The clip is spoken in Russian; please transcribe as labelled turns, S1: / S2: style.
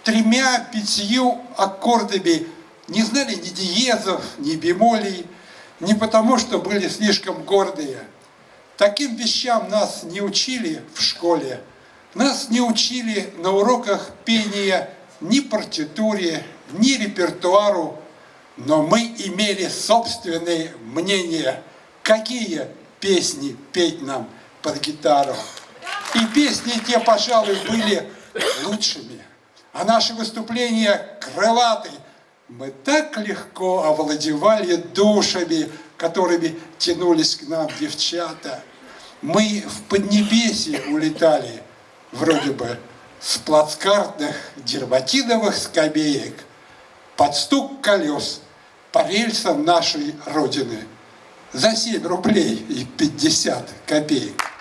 S1: 3-5 аккордами, не знали ни диезов, ни бемолей, не потому, что были слишком гордые. Таким вещам нас не учили в школе. Нас не учили на уроках пения ни партитуре, ни репертуару, но мы имели собственные мнения, какие песни петь нам под гитару. И песни те, пожалуй, были лучшими. А наши выступления крылаты. Мы так легко овладевали душами, которыми тянулись к нам девчата. Мы в Поднебесье улетали, вроде бы, с плацкартных дерматиновых скамеек, под стук колес по рельсам нашей Родины за 7 рублей и 50 копеек.